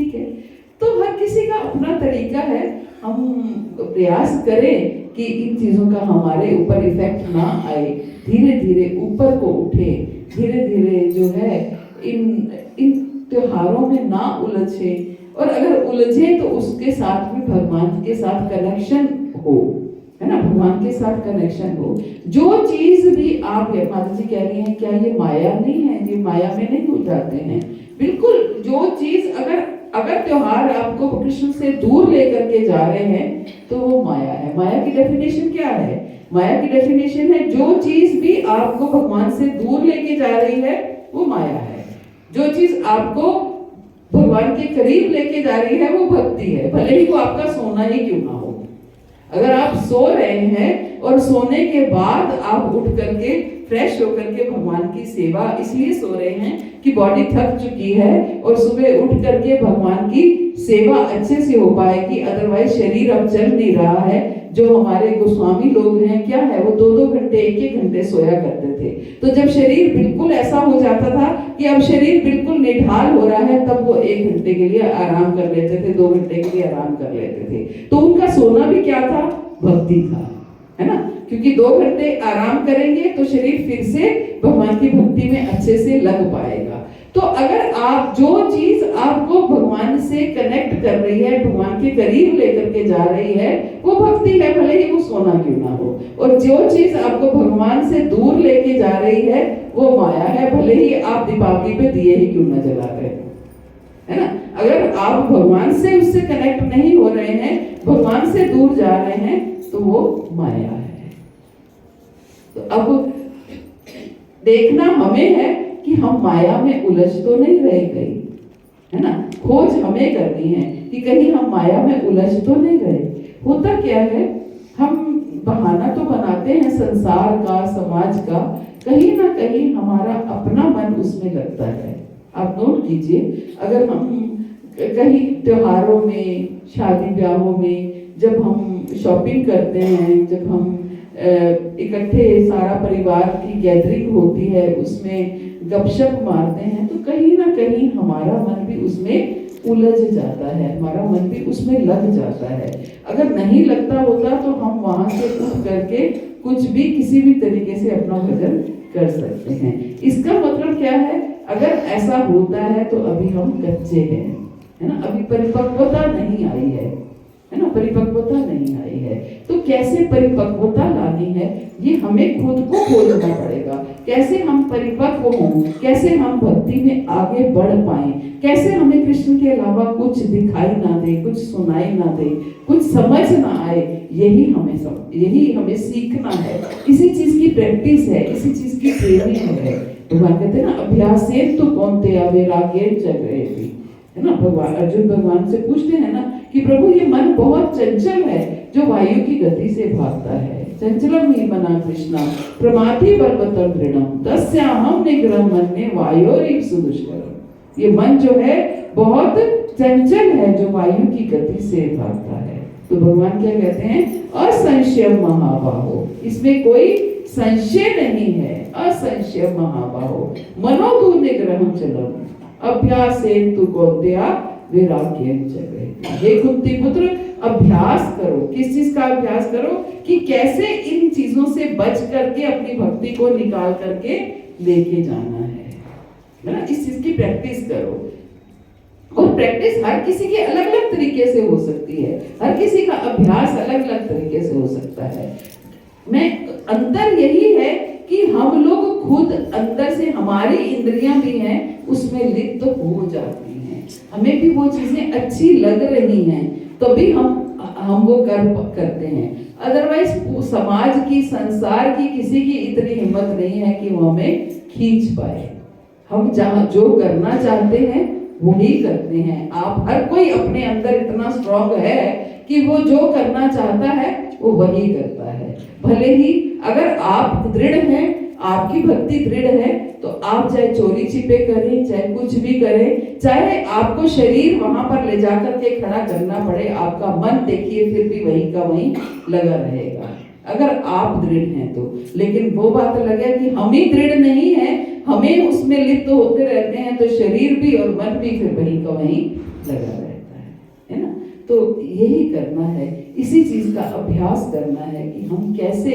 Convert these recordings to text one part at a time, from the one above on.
ठीक है। तो हर किसी का अपना तरीका है। हम प्रयास करें कि इन चीज़ों का हमारे ऊपर इफेक्ट ना आए, धीरे धीरे ऊपर को उठे, धीरे धीरे जो है इन इन त्योहारों में ना उलझे, और अगर उलझे तो उसके साथ भी भगवान के साथ कनेक्शन हो, है ना, भगवान के साथ कनेक्शन हो। जो चीज भी आप, माता जी कह रही हैं क्या ये माया नहीं है, ये माया में नहीं हो जाते हैं। बिल्कुल, जो चीज अगर त्योहार आपको कृष्ण से दूर लेकर के जा रहे हैं तो वो माया है। माया की डेफिनेशन क्या है? माया की डेफिनेशन है जो चीज भी आपको भगवान से दूर लेके जा रही है वो माया है। जो चीज आपको भगवान के करीब लेके जा रही है वो भक्ति है, भले ही वो आपका सोना ही क्यों ना हो। अगर आप सो रहे हैं और सोने के बाद आप उठ करके फ्रेश होकर के भगवान की सेवा इसलिए सो रहे हैं कि बॉडी थक चुकी है और सुबह उठ करके भगवान की सेवा अच्छे से हो पाएगी, अदरवाइज शरीर अब चल नहीं रहा है। जो हमारे गोस्वामी लोग हैं क्या है, वो 2-2 घंटे 1-1 घंटे सोया करते थे। तो जब शरीर बिल्कुल ऐसा हो जाता था कि अब शरीर बिल्कुल निढाल हो रहा है, तब वो 1 घंटे के लिए आराम कर लेते थे, 2 घंटे के लिए आराम कर लेते थे। तो उनका सोना भी क्या था? भक्ति था, है ना, क्योंकि 2 घंटे आराम करेंगे तो शरीर फिर से भगवान की भक्ति में अच्छे से लग पाएगा। तो अगर आप जो चीज आपको भगवान से कनेक्ट कर रही है, भगवान के करीब लेकर के जा रही है, वो भक्ति है, भले ही वो सोना क्यों ना हो। और जो चीज आपको भगवान से दूर लेके जा रही है वो माया है, भले ही आप दीपावली पे दिए ही क्यों ना जला रहे हो, है ना। अगर आप भगवान से उससे कनेक्ट नहीं हो रहे हैं, भगवान से दूर जा रहे हैं, तो वो माया है। तो अब देखना हमें है कि हम माया में उलझ तो नहीं रह गए, है ना। खोज हमें करनी है कि कहीं हम माया में उलझ तो नहीं रहे। होता क्या है, हम बहाना तो बनाते हैं संसार का, समाज का, कहीं ना कहीं हमारा अपना मन उसमें लगता है। आप नोट कीजिए, अगर हम कहीं त्योहारों में, शादी ब्याहों में जब हम शॉपिंग करते हैं, जब हम इकट्ठे सारा परिवार की गैदरिंग होती है, उसमें गपशप मारते हैं, तो कहीं ना कहीं हमारा मन भी उसमें उलझ जाता है, हमारा मन भी उसमें लग जाता है। अगर नहीं लगता होता तो हम वहां से उठ करके कुछ भी किसी भी तरीके से अपना भजन कर सकते हैं। इसका मतलब क्या है, अगर ऐसा होता है तो अभी हम कच्चे हैं, है ना, अभी परिपक्वता नहीं आई है ना, परिपक्वता नहीं आई है। तो कैसे परिपक्वता लानी है, ये हमें खुद को खोजना पड़ेगा। कैसे हम परिपक्व हों, कैसे हम भक्ति में आगे बढ़ पाएं, कैसे हमें कृष्ण के अलावा कुछ दिखाई ना दे, कुछ सुनाई ना दे, कुछ समझ ना आए, यही हमें सीखना है। इसी चीज की प्रैक्टिस है, इसी चीज की ट्रेनिंग है। भगवान कहते हैं ना, अभ्यासे तो कौनते वैराग्य जगेति, है ना। भगवान अर्जुन भगवान से पूछते हैं ना कि प्रभु ये मन बहुत चंचल है जो वायु की गति से भागता है। चंचलम ही मना कृष्णा प्रमाथि बलवतम दृढ़म तस्याहम निग्रह मन्ये वायोरिव सुदुष्करम। ये मन जो है बहुत चंचल है जो वायु की गति से भागता है। तो भगवान क्या कहते हैं, असंशयम महाबाहो, इसमें कोई संशय नहीं है। असंशयम महाबाहो मनोदूर निग्रहम चलम अभ्यासेन कौन्तेय वैराग्येन जगेति। हे कुंती पुत्र, अभ्यास करो। किस चीज का अभ्यास करो? कि कैसे इन चीजों से बच करके अपनी भक्ति को निकाल करके लेके जाना है ना। इस चीज की प्रैक्टिस करो। और प्रैक्टिस हर किसी के अलग अलग तरीके से हो सकती है, हर किसी का अभ्यास अलग अलग तरीके से हो सकता है। अंतर यही है कि हम लोग खुद अंदर से, हमारी इंद्रियां भी हैं उसमें लिप्त हो जाती हैं, हमें भी वो चीजें अच्छी लग रही हैं, तभी हम वो करते हैं। अदरवाइज समाज की, संसार की किसी की इतनी हिम्मत नहीं है कि वो हमें खींच पाए। हम जहाँ जो करना चाहते हैं वही करते हैं। आप हर कोई अपने अंदर इतना स्ट्रांग है कि वो जो करना चाहता है वो वही करता है। भले ही अगर आप दृढ़ हैं, आपकी भक्ति दृढ़ है, तो आप चाहे चोरी छिपे करें, चाहे कुछ भी करें, चाहे आपको शरीर वहां पर ले जाकर के खड़ा करना पड़े, आपका मन देखिए फिर भी वहीं का वहीं लगा रहेगा, अगर आप दृढ़ हैं तो। लेकिन वो बात अलग है कि हम ही दृढ़ नहीं है, हमें उसमें लिप्त होते रहते हैं, तो शरीर भी और मन भी फिर वहीं का वहीं लगा रहता है ना। तो यही करना है, इसी चीज का अभ्यास करना है कि हम कैसे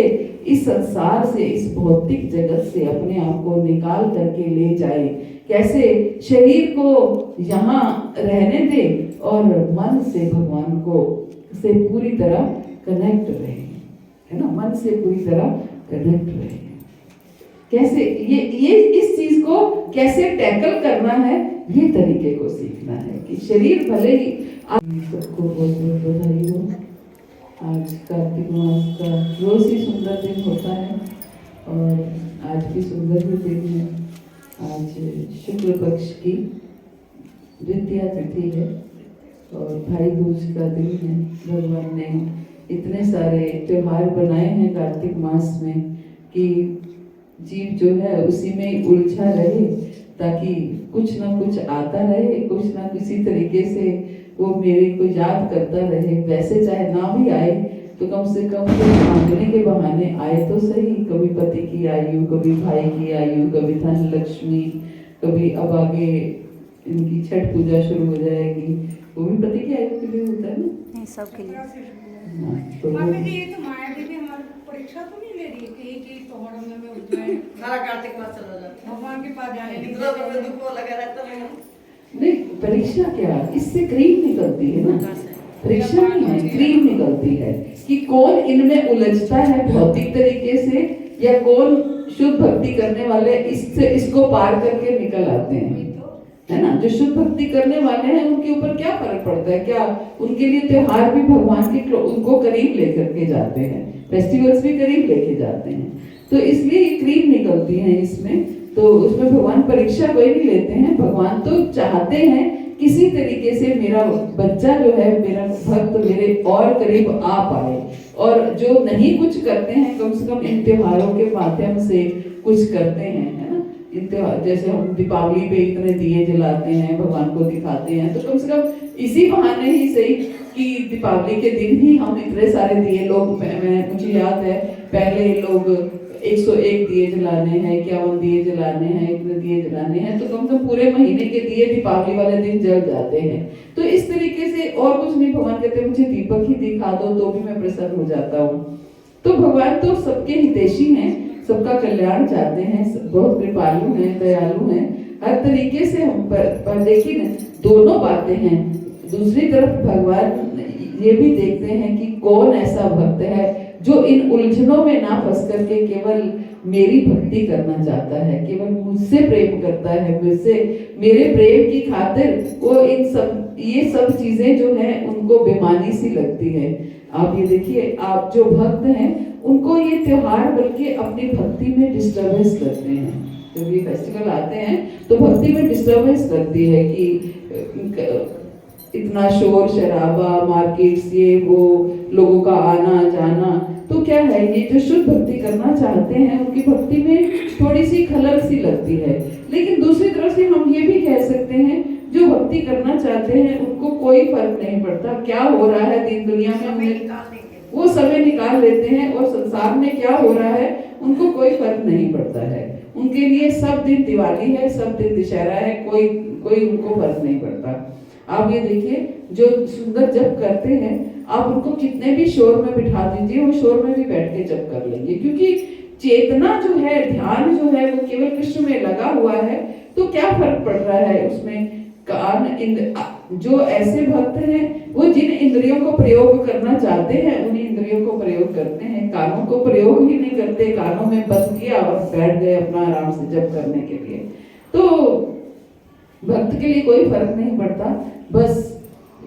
इस संसार से, इस भौतिक जगत से अपने आप को निकाल करके ले जाए, कैसे शरीर को यहाँ रहने दे और मन से भगवान को से पूरी तरह कनेक्ट रहे, है ना, मन से पूरी तरह कनेक्ट रहे। कैसे ये इस चीज को कैसे टैकल करना है, ये तरीके को सीखना है कि शरीर भले ही। सबको बहुत बहुत बधाई हो। आज कार्तिक मास का रोज ही सुंदर दिन होता है और आज भी सुंदर ही दिन है। आज शुक्ल पक्ष की द्वितीया तिथि है और भाई दूज का दिन है। भगवान ने इतने सारे त्योहार बनाए हैं कार्तिक मास में कि जीव जो है उसी में उलझा रहे, ताकि कुछ ना कुछ आता रहे, कुछ ना किसी तरीके से वो मेरे को याद करता रहे। वैसे चाहे ना भी आए तो कम से कम मांगने के बहाने आए तो सही। कभी पति की आयु, कभी भाई की आयु, कभी धन लक्ष्मी, कभी अब आगे इनकी छठ पूजा शुरू हो जाएगी, वो भी पति की आयु के लिए होता है ना। नहीं, सबके लिए। तो ये तो माया देवी हमारी परीक्षा तो नहीं ले रही कि तोहड़ में उठ जाए, सारा कार्तिक मास चला जाता है, भगवान के पास जाने की इतना तो दुख लगा रहता है। नहीं, परीक्षा क्या, इससे क्रीम निकलती है ना। परीक्षा नहीं है, क्रीम निकलती है कि कौन इनमें उलझता है भौतिक तरीके से या कौन शुद्ध भक्ति करने वाले इससे इसको पार करके निकल आते हैं, है ना। जो शुद्ध भक्ति करने वाले हैं उनके ऊपर क्या फर्क पड़ता है, क्या उनके लिए त्योहार भी भगवान के उनको करीब लेकर के जाते हैं, फेस्टिवल्स भी करीब लेके जाते हैं। तो इसलिए ये क्रीम निकलती है इसमें। तो उसमें भगवान परीक्षा कोई नहीं लेते हैं। भगवान तो चाहते हैं किसी तरीके से मेरा बच्चा जो है, मेरा भक्त मेरे और करीब आ पाए, और जो नहीं कुछ करते हैं कम से कम इन त्योहारों के माध्यम से कुछ करते हैं, है ना। इन त्योहार जैसे हम दीपावली पे इतने दिए जलाते हैं, भगवान को दिखाते हैं, तो कम से कम इसी बहाने ही सही कि दीपावली के दिन ही हम इतने सारे दिए लोग, मुझे याद है पहले लोग 101 दिए जलाने हैं, 51 दिए जलाने हैं, इतने दिए जलाने हैं, तो कम से कम पूरे महीने के दिए दीपावली वाले दिन जल जाते हैं। तो इस तरीके से और कुछ नहीं, भगवान कहते हैं मुझे दीपक ही दिखा दो तो भी मैं प्रसन्न हो जाता हूँ। तो भगवान तो सबके हितैषी हैं, सबका कल्याण चाहते हैं, बहुत कृपालु हैं, दयालु हैं, हर तरीके से हम पर देखिए दोनों बातें हैं। दूसरी तरफ भगवान ये भी देखते हैं कि कौन ऐसा भक्त है जो इन उलझनों में ना फंस करके केवल मेरी भक्ति करना चाहता है, केवल मुझसे प्रेम करता है, मुझसे मेरे प्रेम की खातिर वो ये सब चीजें जो हैं उनको बेमानी सी लगती है। आप ये देखिए, आप जो भक्त हैं उनको ये त्योहार बल्कि अपनी भक्ति में डिस्टर्बेंस करते हैं। जब ये फेस्टिवल आते हैं तो भक्ति में डिस्टर्बेंस करती है कि इतना शोर शराबा, मार्केट्स, ये वो, लोगों का आना जाना, तो क्या है, ये जो शुद्ध भक्ति करना चाहते हैं उनकी भक्ति में थोड़ी सी खलल सी लगती है। लेकिन दूसरी तरफ से हम ये भी कह सकते हैं जो भक्ति करना चाहते हैं उनको कोई फर्क नहीं पड़ता क्या हो रहा है दिन दुनिया में, वो समय निकाल लेते हैं और संसार में क्या हो रहा है उनको कोई फर्क नहीं पड़ता है। उनके लिए सब दिन दिवाली है, सब दिन दशहरा है, कोई उनको फर्क नहीं पड़ता। आप ये देखिए, जो सुंदर जप करते हैं आप उनको कितने भी शोर में बिठा दीजिए, वो शोर में भी बैठ के जप कर लेंगे, क्योंकि चेतना जो है, ध्यान जो है वो केवल कृष्ण में लगा हुआ है। तो क्या फर्क पड़ रहा है उसमें। कान जो ऐसे भक्त हैं वो जिन इंद्रियों को प्रयोग करना चाहते हैं उन्हीं इंद्रियों को प्रयोग करते हैं, कानों को प्रयोग ही नहीं करते, कानों में बस किया और बैठ गए अपना आराम से जप करने के लिए। तो भक्त के लिए कोई फर्क नहीं पड़ता। बस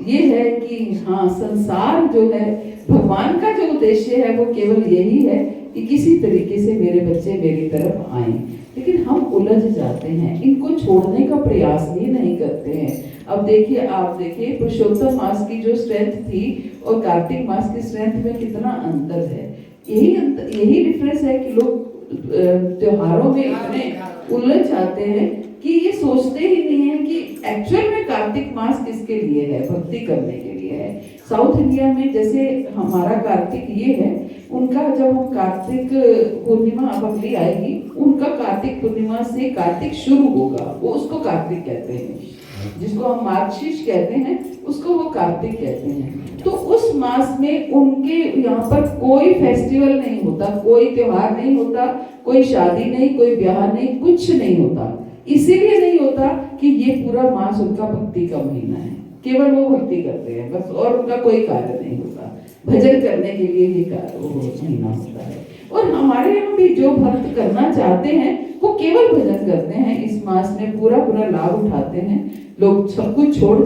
ये है कि हाँ, संसार जो है, भगवान का जो उद्देश्य है वो केवल यही है कि किसी तरीके से मेरे बच्चे मेरी तरफ आए, लेकिन हम उलझ जाते हैं, इनको छोड़ने का प्रयास ही नहीं करते हैं। अब देखिए, आप देखिए पुरुषोत्तम मास की जो स्ट्रेंथ थी और कार्तिक मास की स्ट्रेंथ में कितना अंतर है। यही डिफरेंस है कि लोग त्योहारों में इतने उलझ जाते हैं कि ये सोचते ही नहीं है कि एक्चुअल में कार्तिक मास किसके लिए है, भक्ति करने के लिए है। साउथ इंडिया में जैसे हमारा कार्तिक ये है, उनका जब हम कार्तिक पूर्णिमा अब अगली आएगी, उनका कार्तिक पूर्णिमा से कार्तिक शुरू होगा, वो उसको कार्तिक कहते हैं। जिसको हम मार्गशीर्ष कहते हैं, उसको वो कार्तिक कहते हैं। तो उस मास में उनके यहाँ पर कोई फेस्टिवल नहीं होता, कोई त्योहार नहीं होता, कोई शादी नहीं, कोई ब्याह नहीं, कुछ नहीं होता। इसीलिए नहीं होता कि ये पूरा मास उनका भक्ति का महीना है, केवल वो भक्ति करते हैं बस, और उनका कोई कार्य नहीं होता। भजन करने के लिए ये कार्य वो महीना होता है। और हमारे यहाँ भी जो भक्त करना चाहते हैं वो केवल भजन करते हैं, इस मास में पूरा पूरा लाभ उठाते हैं। लोग सब कुछ छोड़